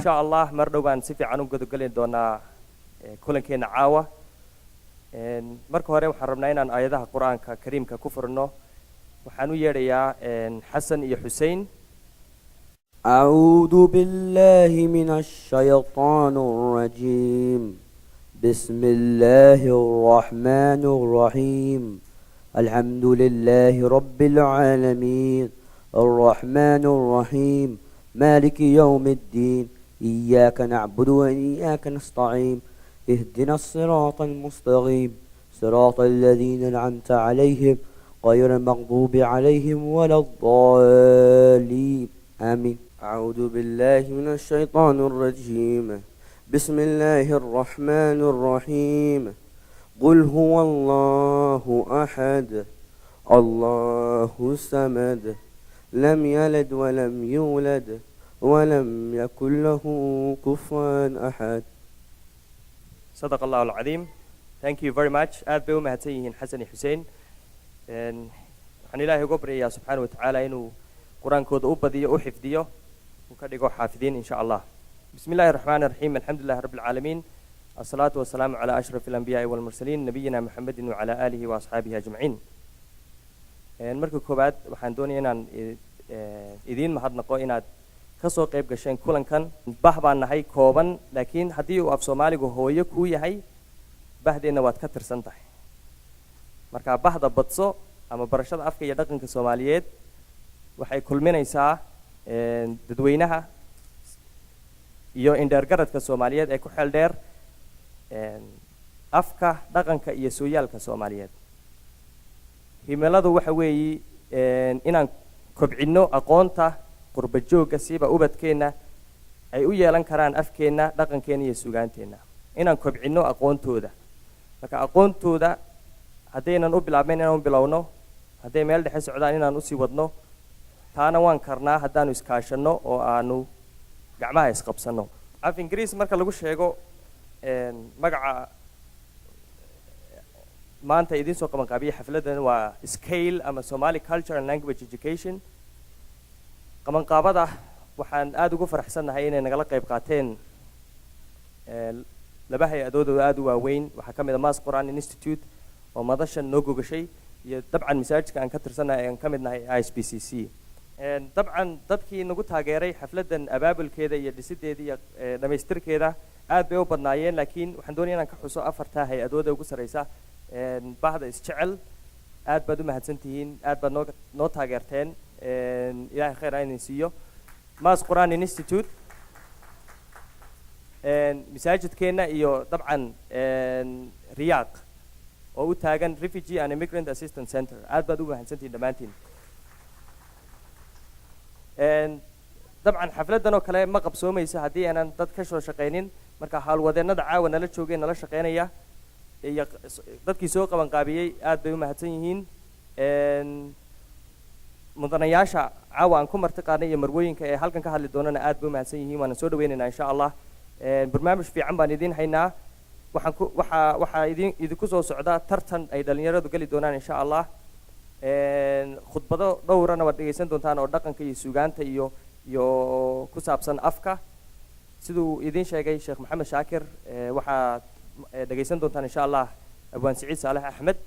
sha allah mar dhow baan si fiican u gudagelin doonaa kulankeena caawa marka hore waxaan rabnaa inaan aayadaha qur-aanka kariimka ku furno waxaan u yeedhayaa xasan iyo xuseen. أعوذ بالله من الشيطان الرجيم بسم الله الرحمن الرحيم الحمد لله رب العالمين الرحمن الرحيم مالك يوم الدين إياك نعبد وإياك نستعين اهدنا الصراط المستقيم صراط الذين أنعمت عليهم غير المغضوب عليهم ولا الضالين آمين. أعوذ بالله من الشيطان الرجيم بسم الله الرحمن الرحيم قل هو الله أحد الله الصمد لم يلد ولم يولد ولم يكن له كفوا أحد. صدق الله العظيم. Thank you very much. aad bay u mahadsan yihiin xasan iyo xuseen. waxaan ilaahay uga baryayaa subxaana wa tacaala inuu qur-aankooda u badiyo u xifdiyo uu ka dhigo xaafidiin in sha allah. بسم الله الرحمن الرحيم الحمد لله رب العالمين الصلاة والسلام على أشرف الأنبياء والمرسلين نبينا محمد وعلى آله وأصحابه أجمعين. marka koobaad waxaan doonayaa inaan idiin mahadnaqo inaad ka soo qayb gasheen kulankan. bah baan nahay kooban laakiin haddii uu af soomaaligu hooyo kuu yahay bahdeenna waad ka tirsan tahay. marka bahda badso ama barashada afka iyo dhaqanka soomaaliyeed waxay kulminaysaa dadweynaha iyo indheergaradka soomaaliyeed ee ku xeel dheer afka dhaqanka iyo sooyaalka soomaaliyeed. himiladu waxa weeye inaan kobcinno aqoonta qurba joogga siba ubadkeenna ay u yeelan karaan afkeenna dhaqankeenna iyo sugaanteenna inaan kobcinno aqoontooda. marka aqoontooda haddaynan u bilaabmayn inaan u bilowno hadday meel dhexe socdaan inaan usii wadno taana waan karnaa haddaanu iskaashanno oo aanu gacmaha isqabsanno. af ingiriis marka lagu sheego magaca maanta idiin soo qaban qaabiya xafladan waa scale ama Somali Culture and Language Education. qabanqaabada waxaan aad ugu faraxsanahay inay nagala qayb qaateen laba hay-adood oo aad u waaweyn. waxaa ka mid ah Maas Quran Institute oo madashan noo gogashay iyo dabcan masaajidka aan ka tirsanahay aan ka mid nahay ISPCC. dabcan dadkii nagu taageeray xafladan abaabulkeeda iyo dhisideeda iyo dhamaystirkeeda aad bay u badnaayeen laakiin waxaan doonayaa inaan ka xuso afarta hay-adooda ugu sareysa. bahda isjecel aad baad u mahadsantihiin aad baad noo taageerteen ilaahay khayr ha idin siiyo. Maas Quran Institute masaajidkeena iyo dabcan riyaaq oo u taagan Refugee and Immigrant Assistance Center aad baad u mahadsantihiin dhammaantiin. dabcan xafladan oo kale ma qabsoomayso haddii aanan dad ka soo shaqaynin. marka haalwadeennada caawa nala joogay nala shaqaynaya iyo dadkii soo qaban qaabiyey aad bay u mahadsan yihiin. mudanayaasha caawa aan ku marti qaadnay iyo marwooyinka ee halkan ka hadli doonana aad bay u mahadsan yihiin waana soo dhaweynaynaa insha allah. barnaamij fiican baan idiin haynaa. waxaa idinku soo socda tartan ay dhalinyaradu geli doonaan insha allah. khudbado dhowrana waad dhegaysan doontaan oo dhaqanka iyo sugaanta iyo ku saabsan afka siduu idiin sheegay sheekh maxamed shaakir. waxaad dhegaysan doontaan insha allah abwaan siciid saalax axmed.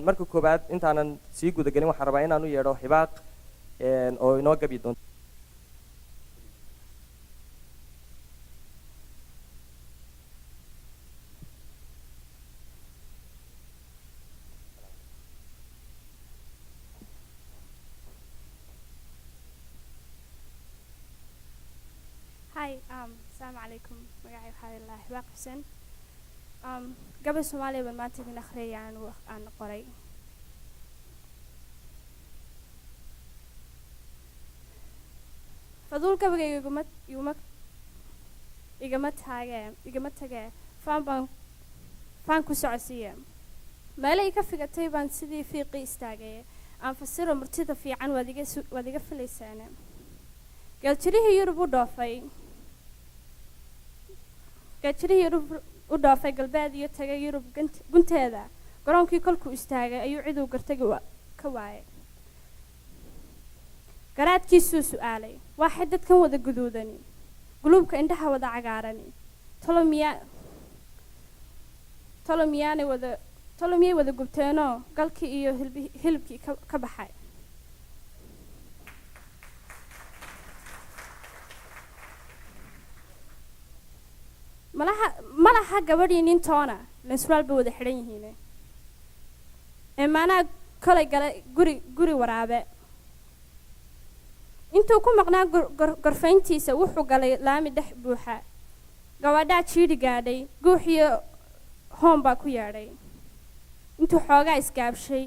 marka koobaad intaanan sii gudagelin waxaan rabaa inaan u yeedho hibaaq oo inoo gabi doonto. السلام عليكم magacay waxaa la hibaaq xuseen. gabay Soomaaliya baan maanta idin akhriyay aan qoray. fadul gabayga igama tage faan ku socodsiiye meelay ka figatay baan sidii fiiqi istaagay aan fasiro murtida fiican waad iga filaysaane. galtirihii Yurub u dhaafay galbeed iyo tagay Yurub gunteeda garoonkii kolkuu istaagay ayuu cid uu gartay ka waayay. garaadkiisuu su'aalay waxay dadkan wada guduudani guluubka indhaha wada cagaarani tolo miyaa tolo miyaanay wada tolo miyay wada gubteenoo galkii iyo hilibkii ka baxay malaha gabadhii nin toona lansuraal bay wada xidhan yihiin ee maanaa kolay galay guri waraabe intuu ku maqnaa gorfayntiisa wuxuu galay laami dhex buuxa gabadhaa jiidhi gaadhay guuxiyo hoon baa ku yeedhay intuu xoogaa isgaabshay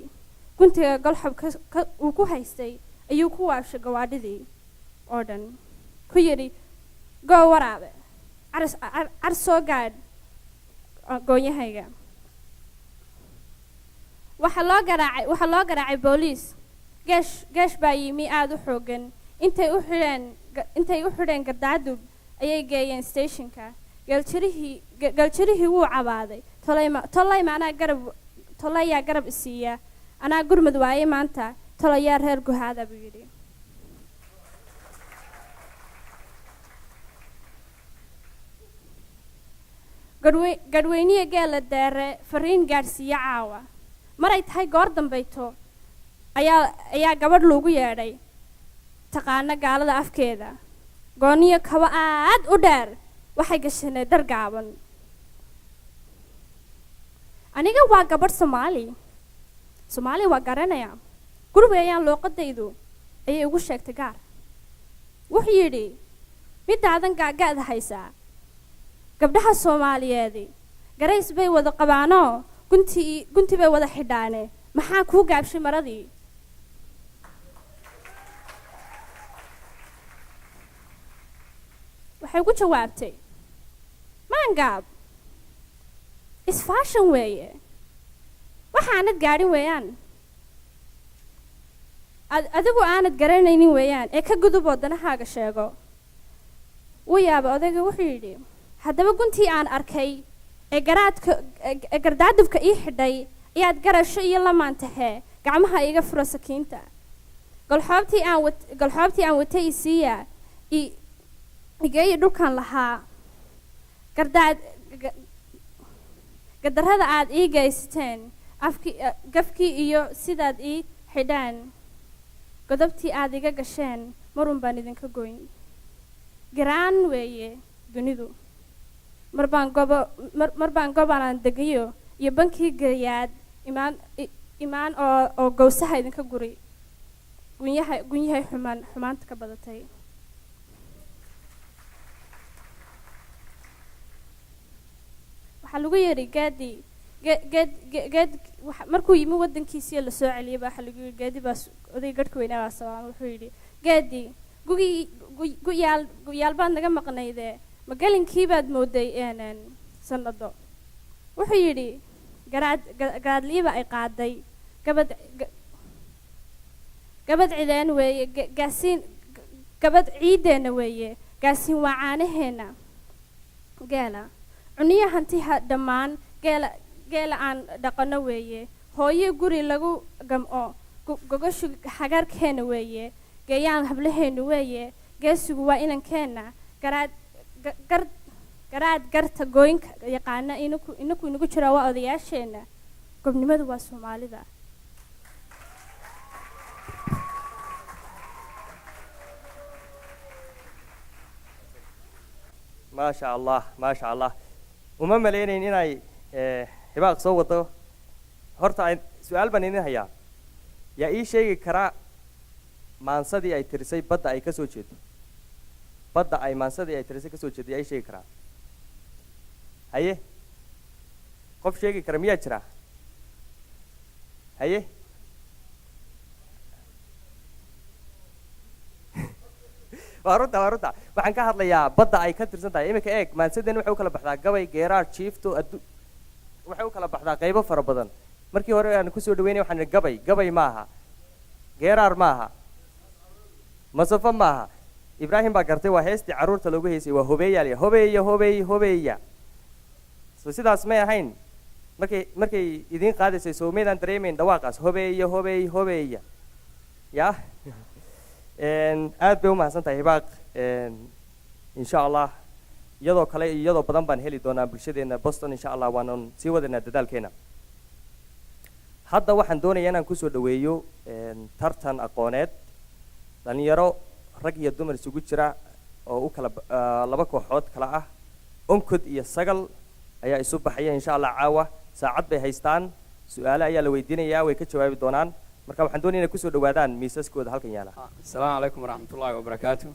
guntiga golxob uu ku haystay ayuu ku waabshay gawaadhidii oo dhan ku yidhi goo waraabe car soo gaadh goonyahayga waxaa loo garaacay booliis geesh baa yimi aada u xoogan intay u xidheen gardaadub ayay geeyeen stationka geeljarihii wuu cabaaday tolay maanaa tolayaa garab isiiya anaa gurmud waaye maanta tolayaa reer guhaada buu yidhi gadhweyniya geela deere fariin gaadhsiiya caawa maray tahay goor dambayto ayaa gabadh loogu yeedhay taqaana gaalada afkeeda gooniyo kaba aad u dheer waxay gashanay dar gaaban aniga waa gabadh soomaali waa garanaya guriga ayaan looqadaydu ayay ugu sheegtay gaar wuxuu yidhi midaadan gaaga'da haysaa gabdhaha soomaaliyeedi garays bay wada qabaanoo gunti bay wada xidhaane maxaa kuu gaabshay maradii waxay ku jawaabtay maangaab isfaashan weeye waxaanad gaadhin weeyaan adigu aanad garanaynin weeyaan ee ka gudub oo danahaaga sheego wuu yaaba odayga wuxuu yidhi haddaba guntii aan arkay ee gardaadubka ii xidhay ayaad garasho iyo lamaan tahee gacmaha iga furo sakiinta golxoobtii aan watay isiiya igeeyi dhulkan lahaa gadarrada aad ii geysateen gafkii iyo sidaad ii xidhaan godobtii aad iga gasheen marun baan idinka goyn garaan weeye dunidu mar baan gobanaan degayo iyo bankii gayaad imaan oo gowsaha idinka guri gunyahay xumaanta ka badatay waxaa lagu yidhi geed markuu yimi wadankiisii la soo celiyay baa waxaa lagu yidhi geedi baa oday garhka weynaa baa sabaan wuxuu yidhi geedi guyaal baad naga maqnaydee magalinkii baad mooday sanado wuxuu yidhi garaadliiba ay qaaday gabad cideen weeye gaasiin gabad ciideenna weeye gaasiin waa caanaheenna geela cuniyo hantiha dhammaan geela aan dhaqano weeye hooyo guri lagu gamco gogoshu xagaarkeenna weeye geeyaan hablaheenna weeye geesigu waa inankeenna garaad garta gooyinka yaqaana inaku inagu jiraa waa odayaasheenna gobnimadu waa soomaalida maasha allah uma malaynayn inay hibaaq soo wado horta su-aal baan idin hayaa yaa ii sheegi karaa maansadii ay tirisay badda ay kasoo jeedo maansadii ay tirisay kasoo jeedo yaa ii sheegi karaa haye qof sheegi kara miyaa jira haye waa runta waxaan ka hadlayaa badda ay ka tirsan tahay iminka eeg maansadeen waxay u kala baxdaa gabay geeraar jiifto waxay u kala baxdaa qaybo fara badan markii hore aan kusoo dhaweynay waxaan nihi gabay maaha geeraar maaha masafo maaha ibraahim baa gartay waa heestii carruurta loogu heysay waa hobeeyaal hobeeya so sidaas may ahayn markay idiin qaadaysay soo maydaan dareemayn dhawaaqaas hobeeya ya aad bay u mahadsan tahay hibaaq insha allah iyadoo kale iyo iyadoo badan baan heli doonaa bulshadeena Boston insha allah waanan sii wadaynaa dadaalkeena hadda waxaan doonayaa inaan kusoo dhaweeyo tartan aqooneed dhalinyaro rag iyo dumar isugu jira oo u kala laba kooxood kala ah onkod iyo sagal ayaa isu baxaya insha allah caawa saacad bay haystaan su'aalo ayaa la weydiinayaa way ka jawaabi doonaan marka waxaan doonayaa inay kusoo dhawaadaan miisaskooda halkan yaala assalaamu calaykum waraxmatullaahi wabarakaatu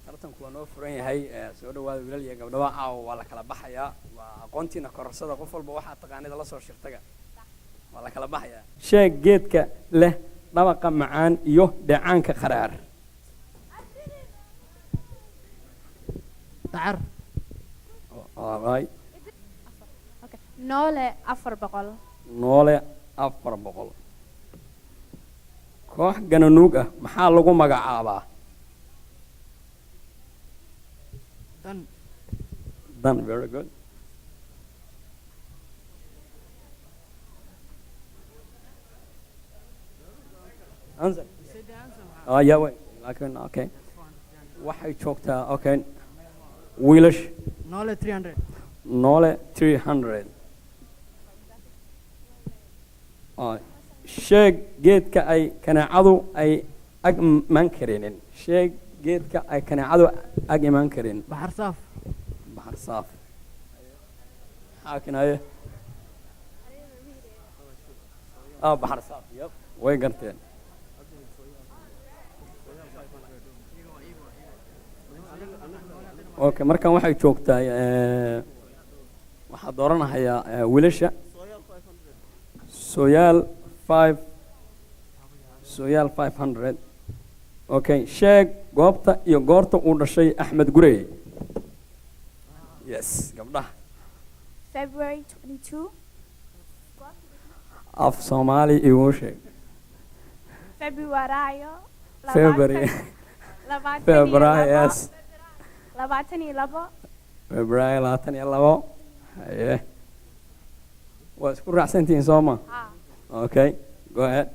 tartanku waa noo furan yahay soo dhawaada wiilal iyo gabdhaba caawa waa la kala baxayaa waa aqoontiina korarsada qof walba waxaa taqaanida la soo shirtaga waa la kala baxayaa sheeg geedka leh dhabaqa macaan iyo dheecaanka qaraar dacar alright noole 400 noole 400 koox gananuug ah maxaa lagu magacaabaa dan very good answer yeah wait okay waxay joogtaa okay wiilish noole 300 noole 300 sheeg geedka ay kaneecadu ay ag imaan kareenin sheeg geedka ay kaneecadu ag imaan kareen baxar saaf baxar saaf xaakinaye baxar saaf yep way garteen okay markan waxay joogtaa waxaa dooranahayaa wiilasha soyaal 500 okay sheeg goobta iyo goorta uu dhashay axmed gurey yes gabdhaha February 22 af soomaali igu sheeg February February February yes February 22 haye waa isku raacsantihiin soo ma okay go ahead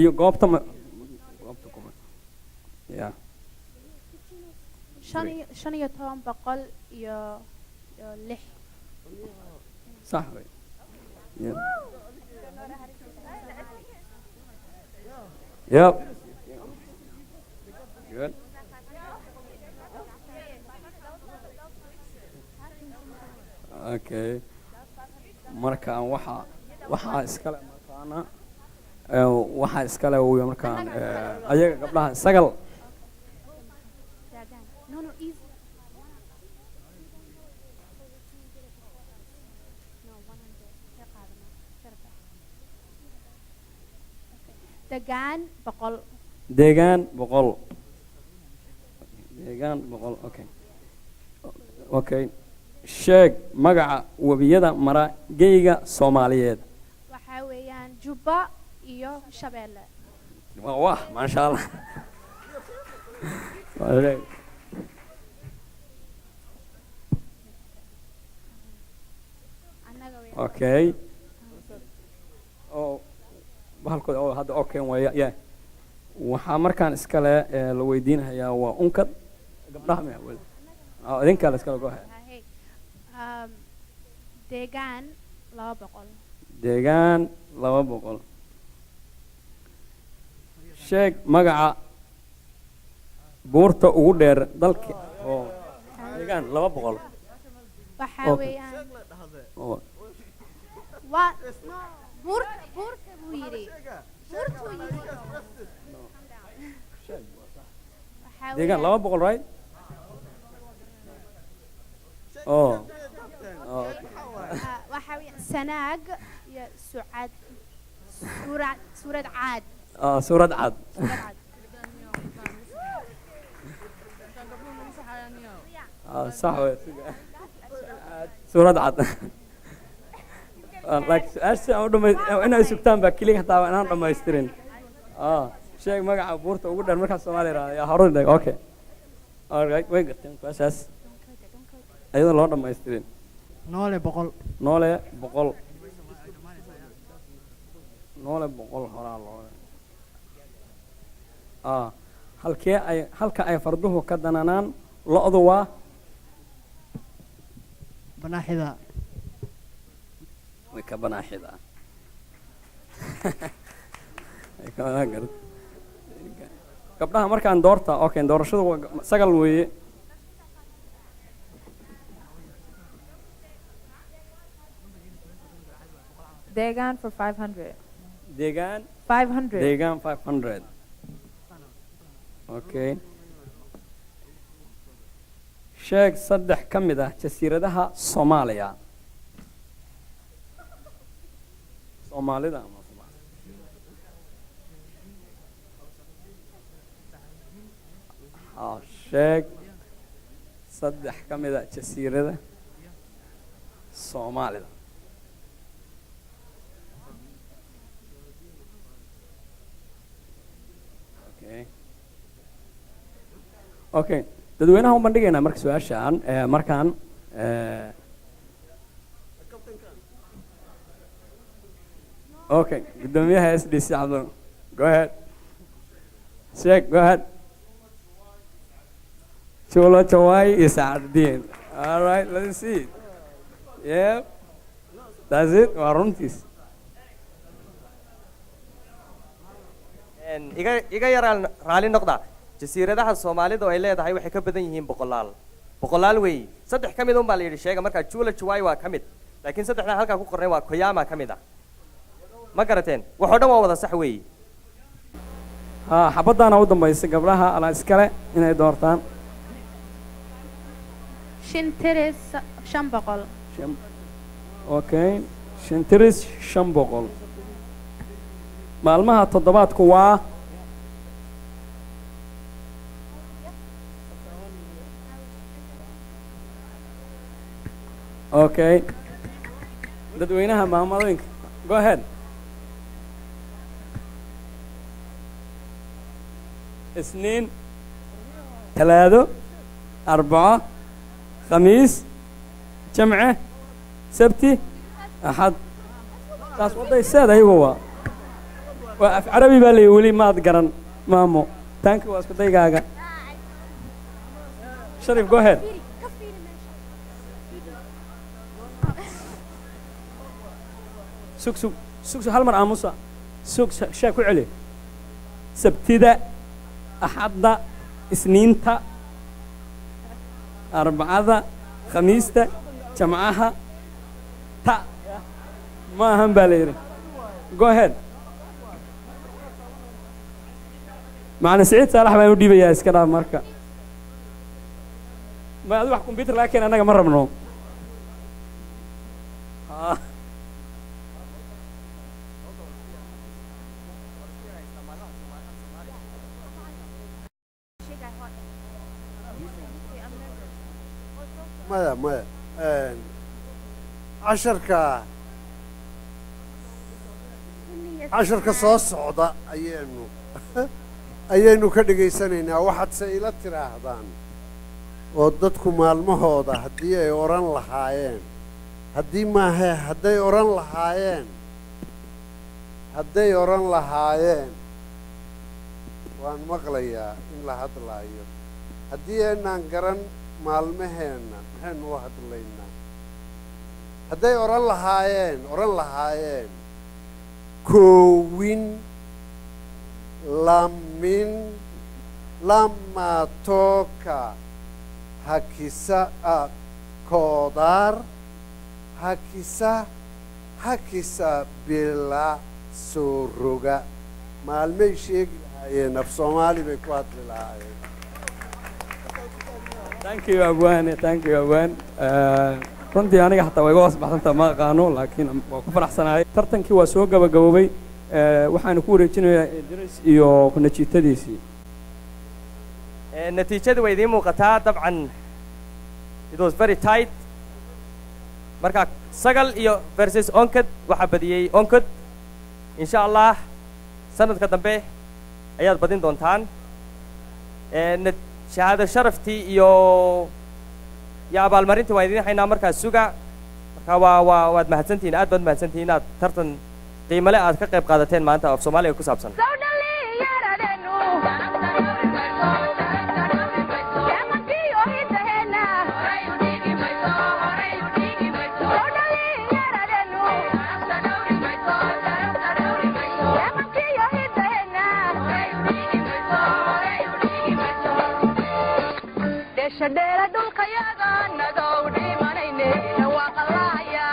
iyo goobta goobta kuma yeah 15 iyo 6 صح وي يب good okay markaan waxaa iskale markaana waxaa iskale uu markaan ayaga gabdhaha sagal deegaan boqol okay okay sheeg magaca webiyada mara geyga Soomaaliyeed waxa weeyaan Jubba iyo Shabeelle wah ma sha Allah okay oh bahalkooda oo hadda okay way yeah waxa markaan iskale la weydiinayaa waa unkad gabdhaha ma wal idinka la iskala go'ay deegaan 200 deegaan 200 sheeg magaca buurta ugu dheer dalka oo deegaan 200 waxa weeyaan waa buurta buu yiri deegaan 200 right oh waxa weeyaan sanaag iyo sucad suurad caad suurad cad صح suurad cad like aashta oo dhamay inay sugtaan ba kaliya taa inaan dhameystirin sheeg magaca buurta ugu dheer marka Soomaaliya yaa horun dhig okay all right way garteen kuwaas ayada loo dhameystirin noole 100 noole 100 noole 100 horaa loo halka ay farduhu ka dananaan lo'du waa banaaxida way ka banaaxida gabdhaha markaan doorta okay doorashadu waa sagal weeye Degan for 500. deegaan 500. deegaan 500 okay sheeg saddex ka mid ah jasiiradaha Soomaaliya Soomaalida ama sheeg saddex ka mid ah jasiirada Soomaalida okay dadweynaha u bandhigaynaa marka su-aashaan markaan okay guddoomiyaha SDC Cabdo go ahead sheeg go ahead Chulo Chawai is Ardien all right let's see yeah that's it waa runtiis iga yaraan raali noqda jasiiradaha Soomaalida oo ay leedahay waxay ka badan yihiin boqolaal weey saddex ka mid baa la yiri sheega marka Chulo Chawai waa ka mid laakiin saddexda halka ku qornay waa Koyama ka mid ah ma garateen waxa dhan waa wada sax weey xabadana u dambaysa gabdhaha ala iskale inay doortaan Shintiris 500. okay Shintiris 500 maalmaha toddobaadku waa okay dadweynaha maamadooyinka go ahead اثنين ثلاثة أربعة خميس جمعة سبتي أحد taas waday seeday waa af carabi baa lay wali maad garan maamo tanki waa isku daygaaga Sharif go ahead sug hal mar aamusa sug shay ku celi sabtida axadda isniinta arbacada khamiista jamcaha ta ma ahan baa la yidhi go ahead macna Saciid Saalax baan u dhiibayaa iska dhaaf marka ma adu wax computer laakiin anaga ma rabno maya casharka soo socda ayaynu ka dhegaysanaynaa waxaadse ila tiraahdaan oo dadku maalmahooda haddii ay odhan lahaayeen haddii maahe hadday odhan lahaayeen waan maqlayaa in la hadlaayo haddii aynaan garan maalmaheenna maxaynu u hadlaynaa hadday odhan lahaayeen koowin lamin lamatoka hakisa koodar hakisa bila soo roga maalmay sheegi lahaayeen af Soomaali bay ku hadli lahaayeen thank you Abwan runtii aniga xataa way iga hoos baxsantaa ma aqaano laakiin waa ku faraxsanahay tartankii waa soo gabagaboobay waxaanu ku wareejinayaa Idris iyo natiijadiisii natiijadu way idin muuqataa dabcan it was very tight marka sagal iyo versus onkad waxa badiyay onkad insha Allah sanadka dambe ayaad badin doontaan shahaado sharaftii iyo abaalmarintii waan idin haynaa markaas suga marka waad mahadsantihiin aad baad mahadsantihiin inaad tartan qiimo leh aad ka qayb qaadateen maanta af Soomaaliya ku saabsan dheera dhulkayaga nagow dhimanayne dhawaaqalaya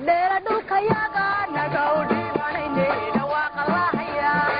dheera dhulkayaga nagow